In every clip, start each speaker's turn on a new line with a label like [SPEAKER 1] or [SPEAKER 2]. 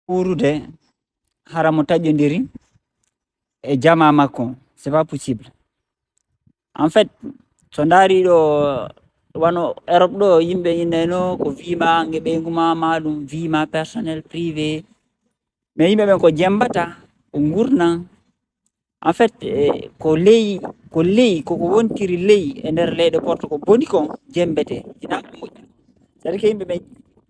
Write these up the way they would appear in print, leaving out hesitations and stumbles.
[SPEAKER 1] Wuurude hara mo taƴƴondiri e jama makko, c'est pas possible. En fait so ndaari ɗo wano Europe ɗo yimɓe inneno ko vie ma ngeɓeygu ma maɗum vie ma personnel privé, mais yimɓe ɓen ko jembata ko gurnan en fait ko ley koko wontiri ley e nder leyɗe porto ko boni kon jembete hina ko moƴƴi. C'est à dire que yimɓe ɓen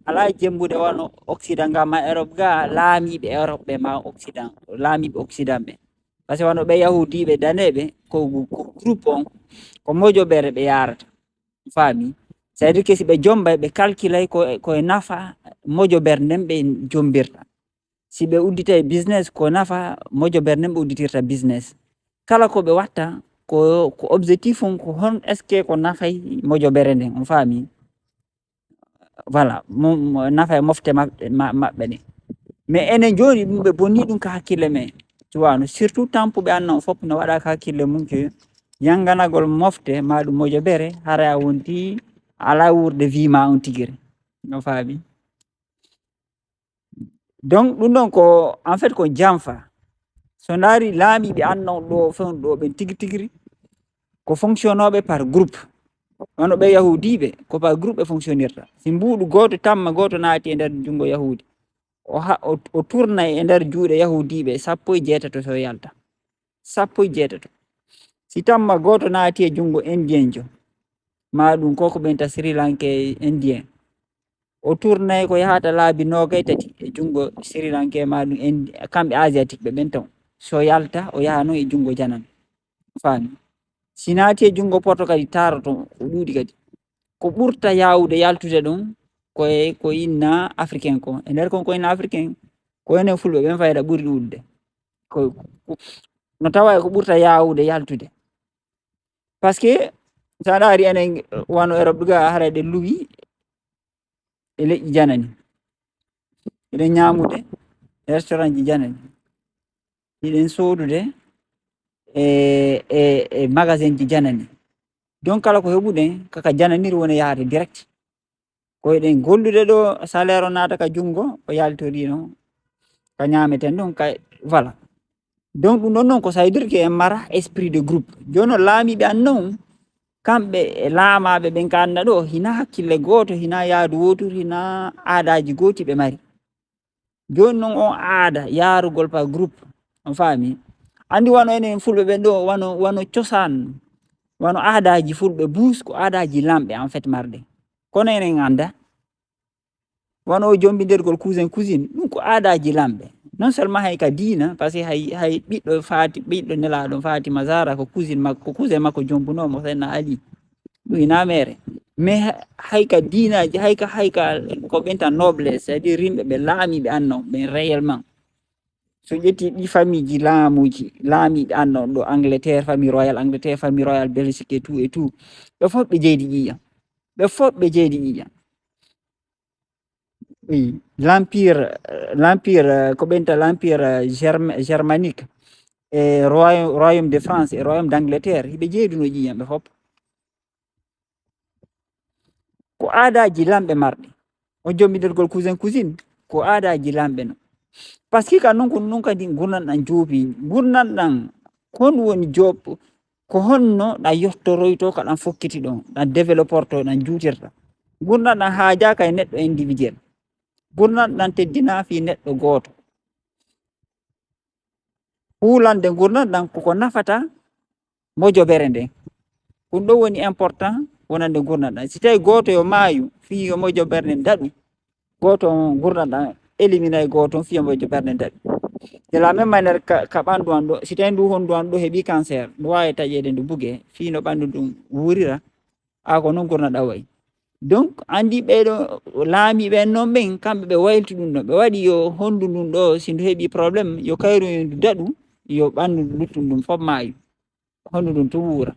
[SPEAKER 1] ala jembude wano Occident ngam ma Europe ga laamiɓe Europe ɓe ma Occident laamiɓe Occident ɓe, par ce que wano ɓe yahudiɓe daneɓe ko groupe on ko mojoɓere ɓe yarata, faami. C'est à dire que si ɓe jombay ɓe calculay koye nafa mojoɓere nden ɓe jombirta, si ɓe udditay business ko nafa mojoɓere nden ɓe udditirta business. Kala ko ɓe watta ko objectif on ko hon est ce que ko nafay mojoɓere nden, on faami. Voilà, nafa e mofte maɓɓe ɗe. Mais enen joni ɗum ɓe bonni ɗum ka hakkille men, tu vois no, surtout tampuɓe annan fof no waɗa ka hakkille mum que yanganagol mofte ma ɗum mojoɓere hara a wonti ala wurde vie ma on tigiri, no faami. Donc ɗum ɗon ko en fait ko janfa. So ndaari laamiɓe annon ɗo fen ɗo ɓen tigi tigiri ko fonctionnoɓe par groupe. Wano ɓe yahudiɓe ko par groupe ɓe fonctionnirta. Si mbuuɗu goto tamma goto naati e nder jungo yahudi o tournay e nder juuɗe yahudiɓe 17 so yalta 17. Si tamma goto naati e jungo indien jo ma ɗum koko ɓenta Sri Lanke indien, o tournay ko yahata laabi 23 e jungo Sri Lanke ma ɗum kamɓe asiatique ɓe ɓen taw, so yalta o yaha noon e jungo janan, faami. Si naati e jungo porto kadi taroto ko ɗuuɗi kadi ko ɓurta yawude yaltude ɗon ko inna africain ko e nder kon ko inna africain ko enen fulɓe ɓen fayda ɓuri ɗuɗde no tawa ko ɓurta yawude yaltude, par ce que sa ɗaari enen wano Europe ga hara ɗe luwi e leƴƴi janani, eɗen ñamude e restaurant ji janani, eɗen sodude e magasin ji janani. Donc kala ko heɓuɗen kaka jananiri woni yahde direct, ko eɗen gollude ɗo salaire o naata ka jungo o yaltori non ka ñameten ɗon ka voilà. Donc ɗum ɗon noon ko ça veut dire que en mara esprit de groupe. Joni noon laamiɓe an non kamɓe e laamaɓe ɓen ka anna ɗo hina hakkille goto, hina yaadu wotoru, hina aadaji goti ɓe mari. Joni noon on aada yarugol par groupe, on faami. Andi wano enen fulɓe ɓen ɗo wano cosan wano aadaji fulɓe bus ko aadaji lamɓe en fait marɗe, kono enen anda wano jombindergol cousin cousine ɗum ko aadaji lamɓe, non seulement hay ka diina par ce que hay ɓiɗɗo nelaɗo Fatima Zara ko cousin makko jombunomo Seydina Ali ɗum hina mere, mais hay ka diinaji hayka ko ɓenta noblesse, c'est à dire yimɓe ɓe laamiɓe annon ɓen réellement. So ƴetti ɗi famille ji laamuji laamiɓe annon ɗo Angleterre, famille royale Belgique et tout ɓe fof ɓe jeydi ƴiƴam. Oui, l'empire ko ɓenta l'empire germanique e royaume de France e royaume d'Angleterre hiɓe jeyduno ƴiƴam ɓe fof. Ko aadaji lamɓe marɗe o jombindergol cousin cousine ko aadaji lamɓe no, par ce que ka non ko ɗum kadi gurnan ɗan joobi. Gurnan ɗan kon woni job ko honno ɗan yottoroyto ka ɗan fokkiti ɗon ɗan développorto ɗan juutirta. Gurnan ɗan haajaka e neɗɗo individuel, gurnan ɗan teddina fi neɗɗo goto. Huulande gurnan ɗan koko nafata mojoɓere nden, ɗum ɗo woni important wonande gurnan ɗan. Si tawi goto yo maayu fi yo mojoɓere nden daɗu, goto on gurnan ɗan éliminay goto on fiya mojoɓere nden daɗu. De la même manière ka ɓandu an ɗo, si tawi ndu hondu an ɗo heɓi cancer ndu wawi taƴede ndu buge fi no ɓandu ɗum wurira, ko noon gurnan ɗan wayi. Donc andi ɓeɗo laamiɓe noon ɓen kamɓe ɓe waylti ɗum ɗo, ɓe waɗi yo hondu ndun ɗo si ndu heɓi probléme yo kayru ndu daɗu yo ɓandu luttum ɗum fof maayu, hondu ndun tum wuura.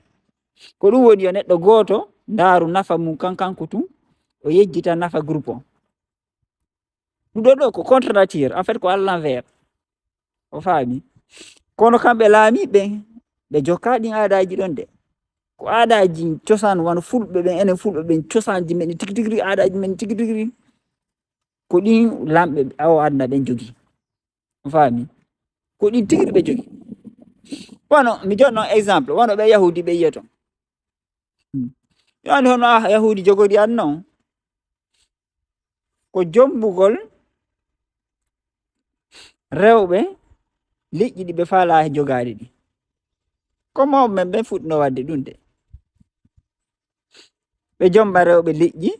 [SPEAKER 1] Ko ɗum woni yo neɗɗo goto ndaaru nafa mum kanko tum o yejjita nafa groupe on. Ɗum ɗo ko contre nature, en fait ko à l'envers, o faami. Kono kamɓe laamiɓe ɓe jokka ɗin aadaji ɗon de, ko aadaji cosan wano fulɓe ɓen, enen fulɓe ɓen cosanji men tigi tigiri, aadaji men tigi tigiri ko ɗin lamɓe o adna ɓen jogi. faami ko ɗin tigiri ɓe jogi. Wono mi jonno exemple wono ɓe yahudi ɓe yiya ton yoni hono yahudi jogori anno ko jombugol rewɓe liƴƴi ɗi ɓe faala jogaɗi ɗi ko mawɓe men ɓe fuɗɗino wadde ɗum de ɓe jomba rewɓe liƴƴi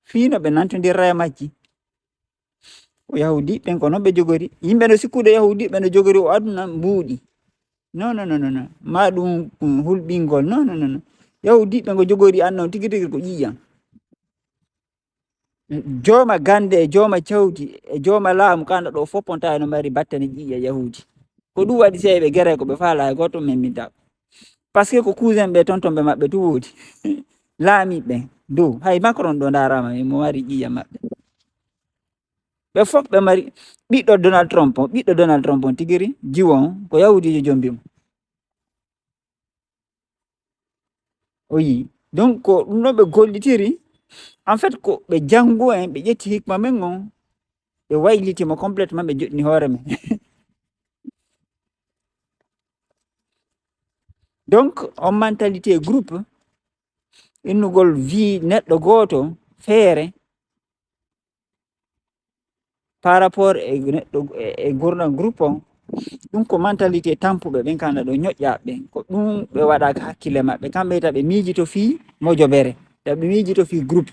[SPEAKER 1] fiino ɓe nantodirra e majji ko yahudi ɓen ko noon ɓe jogori yimɓe no sikkude yahudi ɓe no jogori o aduna mbuuɗi non ma ɗum hulɓingol non yahudi ɓe ngo jogori anno tigi tigi ko ƴiƴam jooma gande e jooma cawdi e jooma laamu kanda ɗo fopponta eno mari battane ƴiƴa yahudi ko ɗum waɗi seeɓe gere ko ɓe faala e goto men minta par ce que ko cousin ɓe tonton ɓe maɓɓe to woodi laami ɓen dow hay Macron ɗo ndarama mo mari ƴiƴa maɓɓe ɓe fof ɓe mari ɓiɗɗo Donald Trump on tigiri jiwo on ko yahudijo jombi mo o yii donc ko ɗum ɗon ɓe gollitiri en fait ko ɓe janngu en ɓe ƴetti hikma men on ɓe waylitimo complètement ɓe joɗni hoore men donc on mentalité groupe innugol wi neɗɗo gooto feere par rapport e neɗɗo e gurdam groupe on ɗum ko mentalité tampuɓe ɓen kanda ɗo ñoƴƴaɓe ko ɗum ɓe waɗaka hakkille maɓɓe kamɓe ta ɓe miijito fii mojobere ɓe miijito fii groupe